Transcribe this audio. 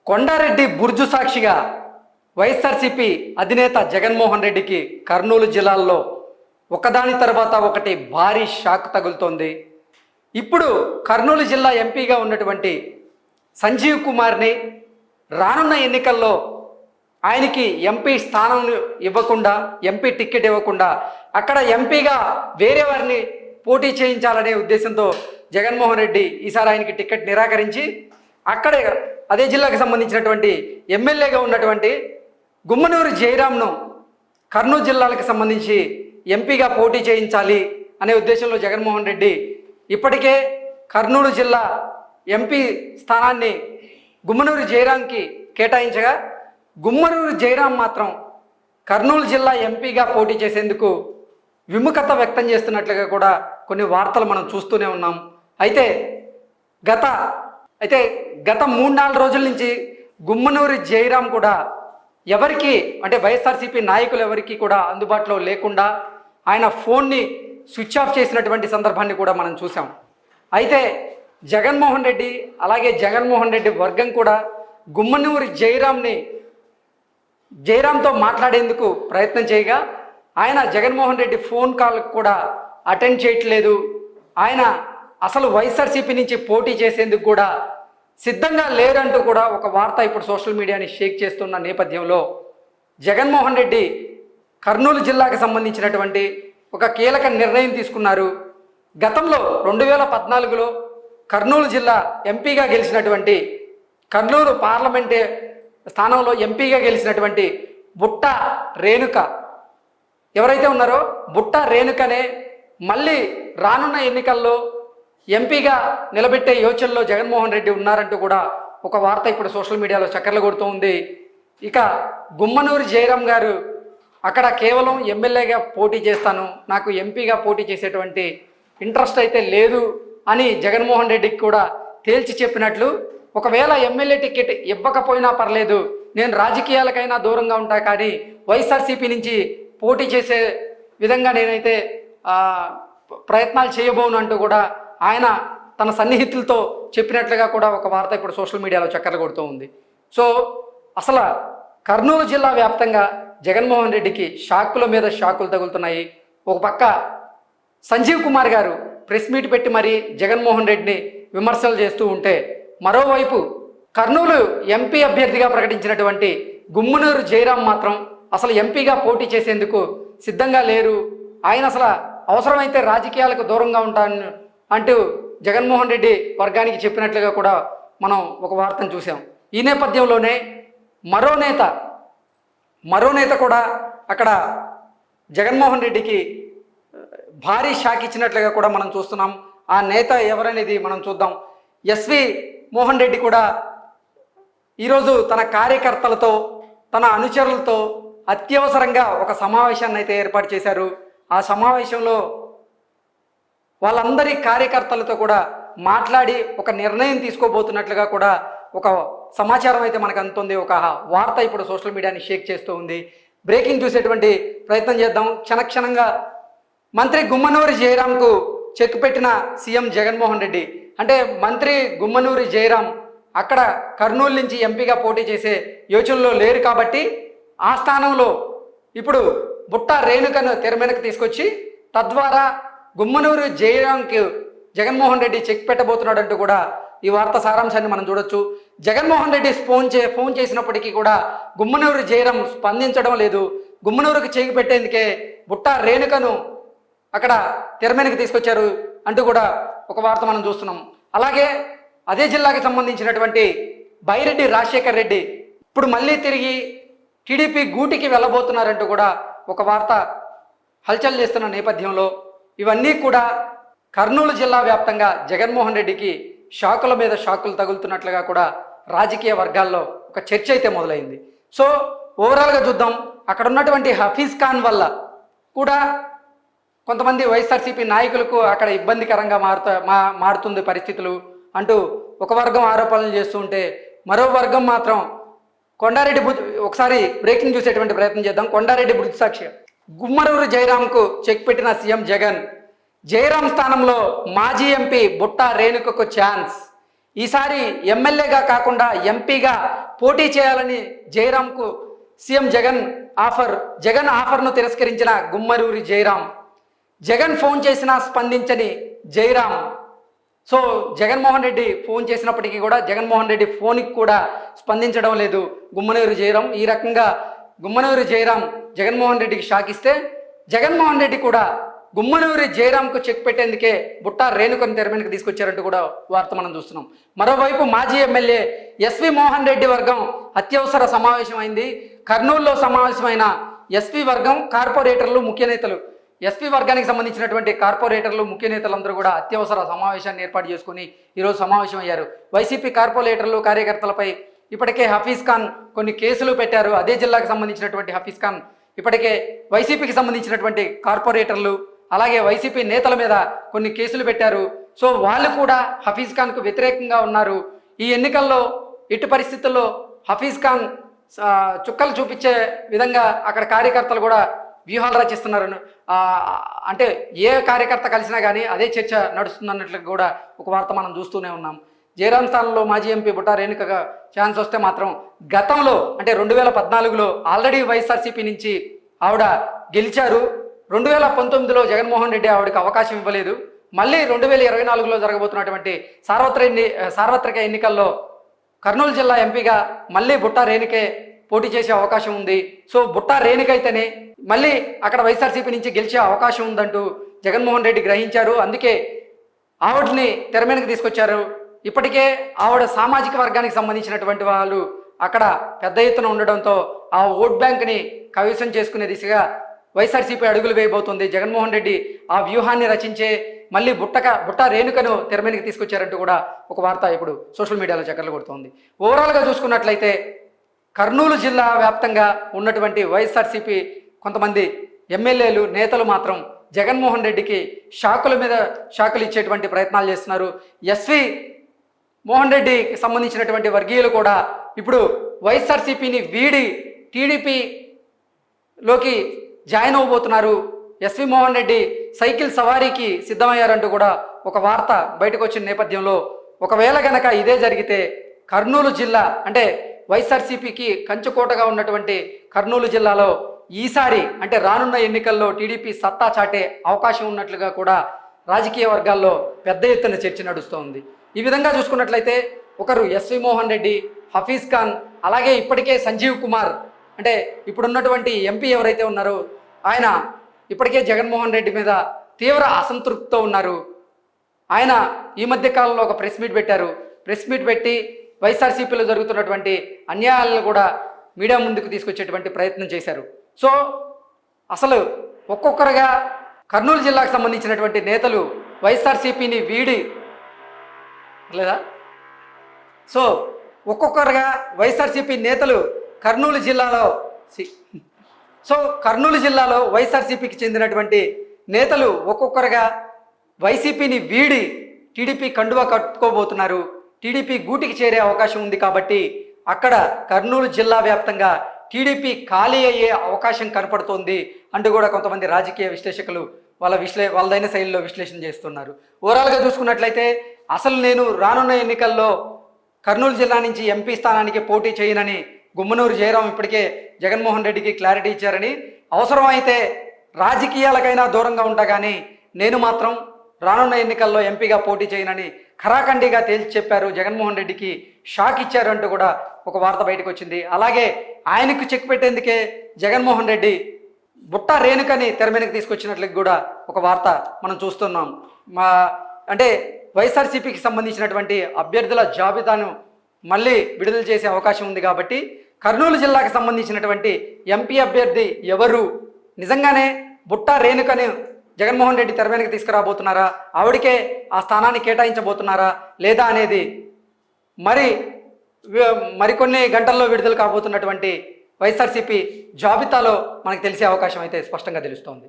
కొండారెడ్డి బుర్జు సాక్షిగా వైఎస్ఆర్సీపీ అధినేత జగన్మోహన్ రెడ్డికి కర్నూలు జిల్లాల్లో ఒకదాని తర్వాత ఒకటి భారీ షాక్ తగులుతోంది. ఇప్పుడు కర్నూలు జిల్లా ఎంపీగా ఉన్నటువంటి సంజీవ్ కుమార్ని రానున్న ఎన్నికల్లో ఆయనకి ఎంపీ స్థానం ఇవ్వకుండా, ఎంపీ టికెట్ ఇవ్వకుండా అక్కడ ఎంపీగా వేరే వారిని పోటీ చేయించాలనే ఉద్దేశంతో జగన్మోహన్ రెడ్డి ఈసారి ఆయనకి టికెట్ నిరాకరించి అక్కడే అదే జిల్లాకు సంబంధించినటువంటి ఎమ్మెల్యేగా ఉన్నటువంటి గుమ్మనూరు జయరాంను కర్నూలు జిల్లాలకు సంబంధించి ఎంపీగా పోటీ చేయించాలి అనే ఉద్దేశంలో జగన్మోహన్ రెడ్డి ఇప్పటికే కర్నూలు జిల్లా ఎంపీ స్థానాన్ని గుమ్మనూరు జయరాంకి కేటాయించగా గుమ్మనూరు జయరాం మాత్రం కర్నూలు జిల్లా ఎంపీగా పోటీ చేసేందుకు విముఖత వ్యక్తం చేస్తున్నట్లుగా కూడా కొన్ని వార్తలు మనం చూస్తూనే ఉన్నాం. అయితే గత 3-4 రోజుల నుంచి గుమ్మనూరు జయరాం కూడా ఎవరికి అంటే వైఎస్ఆర్సీపీ నాయకులు ఎవరికి కూడా అందుబాటులో లేకుండా ఆయన ఫోన్ని స్విచ్ ఆఫ్ చేసినటువంటి సందర్భాన్ని కూడా మనం చూసాం. అయితే జగన్మోహన్ రెడ్డి అలాగే జగన్మోహన్ రెడ్డి వర్గం కూడా గుమ్మనూరు జయరాంతో మాట్లాడేందుకు ప్రయత్నం చేయగా ఆయన జగన్మోహన్ రెడ్డి ఫోన్ కాల్ కూడా అటెండ్ చేయట్లేదు, ఆయన అసలు వైఎస్ఆర్సీపీ నుంచి పోటీ చేసేందుకు కూడా సిద్ధంగా లేరంటూ కూడా ఒక వార్త ఇప్పుడు సోషల్ మీడియాని షేక్ చేస్తున్న నేపథ్యంలో జగన్మోహన్ రెడ్డి కర్నూలు జిల్లాకు సంబంధించినటువంటి ఒక కీలక నిర్ణయం తీసుకున్నారు. గతంలో 2014లో కర్నూలు జిల్లా ఎంపీగా గెలిచినటువంటి కర్నూలు పార్లమెంటు స్థానంలో ఎంపీగా గెలిచినటువంటి బుట్ట రేణుక ఎవరైతే ఉన్నారో బుట్ట రేణుకనే మళ్ళీ రానున్న ఎన్నికల్లో ఎంపీగా నిలబెట్టే యోచనలో జగన్మోహన్ రెడ్డి ఉన్నారంటూ కూడా ఒక వార్త ఇప్పుడు సోషల్ మీడియాలో చక్కర్లు కొడుతూ ఉంది. ఇక గుమ్మనూరు జయరాం గారు అక్కడ కేవలం ఎమ్మెల్యేగా పోటీ చేస్తాను, నాకు ఎంపీగా పోటీ చేసేటువంటి ఇంట్రెస్ట్ అయితే లేదు అని జగన్మోహన్ రెడ్డికి కూడా తేల్చి చెప్పినట్లు, ఒకవేళ ఎమ్మెల్యే టికెట్ ఇవ్వకపోయినా పర్లేదు, నేను రాజకీయాలకైనా దూరంగా ఉంటా కానీ వైఎస్ఆర్సీపీ నుంచి పోటీ చేసే విధంగా నేనైతే ప్రయత్నాలు చేయబోను అంటూ కూడా ఆయన తన సన్నిహితులతో చెప్పినట్లుగా కూడా ఒక వార్త ఇప్పుడు సోషల్ మీడియాలో చక్కర్లు కొడుతూ ఉంది. సో అసలు కర్నూలు జిల్లా వ్యాప్తంగా జగన్మోహన్ రెడ్డికి షాకుల మీద షాకులు తగులుతున్నాయి. ఒక పక్క సంజీవ్ కుమార్ గారు ప్రెస్ మీట్ పెట్టి మరీ జగన్మోహన్ రెడ్డిని విమర్శలు చేస్తూ ఉంటే, మరోవైపు కర్నూలు ఎంపీ అభ్యర్థిగా ప్రకటించినటువంటి గుమ్మనూరు జయరాం మాత్రం అసలు ఎంపీగా పోటీ చేసేందుకు సిద్ధంగా లేరు, ఆయన అసలు అవసరమైతే రాజకీయాలకు దూరంగా ఉంటాను అంటూ జగన్మోహన్ రెడ్డి వర్గానికి చెప్పినట్లుగా కూడా మనం ఒక వార్తను చూసాం. ఈ నేపథ్యంలోనే మరో నేత కూడా అక్కడ జగన్మోహన్ రెడ్డికి భారీ షాక్ ఇచ్చినట్లుగా కూడా మనం చూస్తున్నాం. ఆ నేత ఎవరనేది మనం చూద్దాం. ఎస్వి మోహన్ రెడ్డి కూడా ఈరోజు తన కార్యకర్తలతో తన అనుచరులతో అత్యవసరంగా ఒక సమావేశాన్ని అయితే ఏర్పాటు చేశారు. ఆ సమావేశంలో వాళ్ళందరి కార్యకర్తలతో కూడా మాట్లాడి ఒక నిర్ణయం తీసుకోబోతున్నట్లుగా కూడా ఒక సమాచారం అయితే మనకు అందుతుంది. ఒక వార్త ఇప్పుడు సోషల్ మీడియాని షేక్ చేస్తూ ఉంది. బ్రేకింగ్ చూసేటువంటి ప్రయత్నం చేద్దాం. క్షణక్షణంగా మంత్రి గుమ్మనూరు జయరాంకు చెక్ పెట్టిన సీఎం జగన్మోహన్ రెడ్డి. అంటే మంత్రి గుమ్మనూరు జయరాం అక్కడ కర్నూలు నుంచి ఎంపీగా పోటీ చేసే యోచనలో లేరు కాబట్టి ఆ స్థానంలో ఇప్పుడు బుట్ట రేణుకను తెర మీదకు తీసుకొచ్చి తద్వారా గుమ్మనూరు జయరాంకి జగన్మోహన్ రెడ్డి చెక్ పెట్టబోతున్నాడంటూ కూడా ఈ వార్త సారాంశాన్ని మనం చూడొచ్చు. జగన్మోహన్ రెడ్డి ఫోన్ చేసినప్పటికీ కూడా గుమ్మనూరు జయరాం స్పందించడం లేదు. గుమ్మనూరుకు చెక్ పెట్టేందుకే బుట్ట రేణుకను అక్కడ తెర మీదకి తీసుకొచ్చారు అంటూ కూడా ఒక వార్త మనం చూస్తున్నాం. అలాగే అదే జిల్లాకి సంబంధించినటువంటి బైరెడ్డి రాజశేఖర్ రెడ్డి ఇప్పుడు మళ్ళీ తిరిగి టీడీపీ గూటికి వెళ్ళబోతున్నారంటూ కూడా ఒక వార్త హల్చల్ చేస్తున్న నేపథ్యంలో ఇవన్నీ కూడా కర్నూలు జిల్లా వ్యాప్తంగా జగన్మోహన్ రెడ్డికి షాకుల మీద షాకులు తగులుతున్నట్లుగా కూడా రాజకీయ వర్గాల్లో ఒక చర్చ అయితే మొదలైంది. సో ఓవరాల్గా చూద్దాం, అక్కడ ఉన్నటువంటి హఫీజ్ ఖాన్ వల్ల కూడా కొంతమంది వైఎస్ఆర్సీపీ నాయకులకు అక్కడ ఇబ్బందికరంగా మారుతుంది పరిస్థితులు అంటూ ఒక వర్గం ఆరోపణలు చేస్తూ ఉంటే, మరో వర్గం మాత్రం కొండారెడ్డి ఒకసారి బ్రేకింగ్ చూసేటువంటి ప్రయత్నం చేద్దాం. కొండారెడ్డి బుద్ధి సాక్షి గుమ్మనూరు జయరాంకు చెక్ పెట్టిన సీఎం జగన్, జయరాం స్థానంలో మాజీ ఎంపీ బుట్ట రేణుకకు ఛాన్స్, ఈసారి ఎమ్మెల్యేగా కాకుండా ఎంపీగా పోటీ చేయాలని జయరాంకు సీఎం జగన్ ఆఫర్ను తిరస్కరించిన గుమ్మనూరి జయరాం. జగన్ ఫోన్ చేసినా స్పందించని జయరాం. సో జగన్మోహన్ రెడ్డి ఫోన్ చేసినప్పటికీ కూడా జగన్మోహన్ రెడ్డి ఫోన్కి కూడా స్పందించడం లేదు గుమ్మనూరి జయరాం. ఈ రకంగా గుమ్మనూరి జయరాం జగన్మోహన్ రెడ్డికి షాక్ ఇస్తే, జగన్మోహన్ రెడ్డి కూడా గుమ్మనూరి జయరాంకు చెక్ పెట్టేందుకే బుట్టా రేణుకను తెర మీదకి తీసుకొచ్చారంటూ కూడా వార్త మనం చూస్తున్నాం. మరోవైపు మాజీ ఎమ్మెల్యే ఎస్వి మోహన్ రెడ్డి వర్గం అత్యవసర సమావేశం అయింది. కర్నూలులో సమావేశమైన ఎస్పీ వర్గం కార్పొరేటర్లు ముఖ్య నేతలు, ఎస్పీ వర్గానికి సంబంధించినటువంటి కార్పొరేటర్లు ముఖ్య నేతలందరూ కూడా అత్యవసర సమావేశాన్ని ఏర్పాటు చేసుకుని ఈరోజు సమావేశం అయ్యారు. వైసీపీ కార్పొరేటర్లు కార్యకర్తలపై ఇప్పటికే హఫీజ్ ఖాన్ కొన్ని కేసులు పెట్టారు. అదే జిల్లాకు సంబంధించినటువంటి హఫీజ్ ఖాన్ ఇప్పటికే వైసీపీకి సంబంధించినటువంటి కార్పొరేటర్లు అలాగే వైసీపీ నేతల మీద కొన్ని కేసులు పెట్టారు. సో వాళ్ళు కూడా హఫీజ్ ఖాన్కు వ్యతిరేకంగా ఉన్నారు. ఈ ఎన్నికల్లో ఎట్టి పరిస్థితుల్లో హఫీజ్ ఖాన్ చుక్కలు చూపించే విధంగా అక్కడ కార్యకర్తలు కూడా వ్యూహాలు రచిస్తున్నారు. అంటే ఏ కార్యకర్త కలిసినా కానీ అదే చర్చ నడుస్తుందన్నట్లు కూడా ఒక వార్త మనం చూస్తూనే ఉన్నాం. జయరాం స్థానంలో మాజీ ఎంపీ బుట్టా రేణుకగా ఛాన్స్ వస్తే మాత్రం గతంలో అంటే 2014లో ఆల్రెడీ వైఎస్ఆర్సీపీ నుంచి ఆవిడ గెలిచారు. 2019లో జగన్మోహన్ రెడ్డి ఆవిడకి అవకాశం ఇవ్వలేదు. మళ్ళీ 2024లో జరగబోతున్నటువంటి సార్వత్రిక ఎన్నికల్లో కర్నూలు జిల్లా ఎంపీగా మళ్ళీ బుట్టా రేణుకే పోటీ చేసే అవకాశం ఉంది. సో బుట్టా రేణుకైతేనే మళ్ళీ అక్కడ వైఎస్ఆర్సీపీ నుంచి గెలిచే అవకాశం ఉందంటూ జగన్మోహన్ రెడ్డి గ్రహించారు. అందుకే ఆవిడని తెర మీదకి తీసుకొచ్చారు. ఇప్పటికే ఆవిడ సామాజిక వర్గానికి సంబంధించినటువంటి వాళ్ళు అక్కడ పెద్ద ఎత్తున ఉండడంతో ఆ ఓట్ బ్యాంక్ని కైవసం చేసుకునే దిశగా వైఎస్ఆర్సీపీ అడుగులు వేయబోతుంది. జగన్మోహన్ రెడ్డి ఆ వ్యూహాన్ని రచించే మళ్ళీ బుట్టా రేణుకను తెర మీదకి తీసుకొచ్చారంటూ కూడా ఒక వార్త ఇప్పుడు సోషల్ మీడియాలో చక్కర్లు కొడుతోంది. ఓవరాల్గా చూసుకున్నట్లయితే కర్నూలు జిల్లా వ్యాప్తంగా ఉన్నటువంటి వైఎస్ఆర్సీపీ కొంతమంది ఎమ్మెల్యేలు నేతలు మాత్రం జగన్మోహన్ రెడ్డికి షాకుల మీద షాకులు ఇచ్చేటువంటి ప్రయత్నాలు చేస్తున్నారు. ఎస్వి మోహన్ రెడ్డికి సంబంధించినటువంటి వర్గీయులు కూడా ఇప్పుడు వైఎస్ఆర్సీపీని వీడి టీడీపీలోకి జాయిన్ అవ్వబోతున్నారు. ఎస్వి మోహన్ రెడ్డి సైకిల్ సవారీకి సిద్ధమయ్యారంటూ కూడా ఒక వార్త బయటకు వచ్చిన నేపథ్యంలో ఒకవేళ గనక ఇదే జరిగితే కర్నూలు జిల్లా అంటే వైఎస్ఆర్సీపీకి కంచుకోటగా ఉన్నటువంటి కర్నూలు జిల్లాలో ఈసారి అంటే రానున్న ఎన్నికల్లో టీడీపీ సత్తా చాటే అవకాశం ఉన్నట్లుగా కూడా రాజకీయ వర్గాల్లో పెద్ద ఎత్తున చర్చ నడుస్తోంది. ఈ విధంగా చూసుకున్నట్లయితే ఒకరు ఎస్వి మోహన్ రెడ్డి, హఫీజ్ ఖాన్, అలాగే ఇప్పటికే సంజీవ్ కుమార్ అంటే ఇప్పుడున్నటువంటి ఎంపీ ఎవరైతే ఉన్నారో ఆయన ఇప్పటికే జగన్మోహన్ రెడ్డి మీద తీవ్ర అసంతృప్తితో ఉన్నారు. ఆయన ఈ మధ్య కాలంలో ఒక ప్రెస్ మీట్ పెట్టారు. ప్రెస్ మీట్ పెట్టి వైఎస్ఆర్సీపీలో జరుగుతున్నటువంటి అన్యాయాలను కూడా మీడియా ముందుకు తీసుకొచ్చేటువంటి ప్రయత్నం చేశారు. సో అసలు ఒక్కొక్కరుగా కర్నూలు జిల్లాకు సంబంధించినటువంటి నేతలు వైఎస్ఆర్సీపీని వీడి లేదా సో ఒక్కొక్కరుగా వైఎస్ఆర్సీపీ నేతలు కర్నూలు జిల్లాలో వైఎస్ఆర్సీపీకి చెందినటువంటి నేతలు ఒక్కొక్కరుగా వైసీపీని వీడి టీడీపీ కండువా కట్టుకోబోతున్నారు. టీడీపీ గూటికి చేరే అవకాశం ఉంది. కాబట్టి అక్కడ కర్నూలు జిల్లా వ్యాప్తంగా టీడీపీ ఖాళీ అయ్యే అవకాశం కనపడుతోంది అంటూ కూడా కొంతమంది రాజకీయ విశ్లేషకులు వాళ్ళదైన శైలిలో విశ్లేషణ చేస్తున్నారు. ఓవరాల్గా చూసుకున్నట్లయితే అసలు నేను రానున్న ఎన్నికల్లో కర్నూలు జిల్లా నుంచి ఎంపీ స్థానానికి పోటీ చేయనని గుమ్మనూరు జయరాం ఇప్పటికే జగన్మోహన్ రెడ్డికి క్లారిటీ ఇచ్చారని, అవసరమైతే రాజకీయాలకైనా దూరంగా ఉంటా కానీ నేను మాత్రం రానున్న ఎన్నికల్లో ఎంపీగా పోటీ చేయనని ఖరాఖండిగా తేల్చి చెప్పారు. జగన్మోహన్ రెడ్డికి షాక్ ఇచ్చారు అంటూ కూడా ఒక వార్త బయటకు వచ్చింది. అలాగే ఆయనకు చెక్ పెట్టేందుకే జగన్మోహన్ రెడ్డి బుట్టా రేణుకని తెర మీదకి తీసుకొచ్చినట్లకి కూడా ఒక వార్త మనం చూస్తున్నాం. అంటే వైఎస్ఆర్సీపీకి సంబంధించినటువంటి అభ్యర్థుల జాబితాను మళ్ళీ విడుదల చేసే అవకాశం ఉంది. కాబట్టి కర్నూలు జిల్లాకు సంబంధించినటువంటి ఎంపీ అభ్యర్థి ఎవరు, నిజంగానే బుట్టా రేణుకని జగన్మోహన్ రెడ్డి తెర మీదకి తీసుకురాబోతున్నారా, ఆవిడకే ఆ స్థానాన్ని కేటాయించబోతున్నారా లేదా అనేది మరికొన్ని గంటల్లో విడుదల కాబోతున్నటువంటి వైఎస్ఆర్సీపీ జాబితాలో మనకు తెలిసే అవకాశం అయితే స్పష్టంగా తెలుస్తోంది.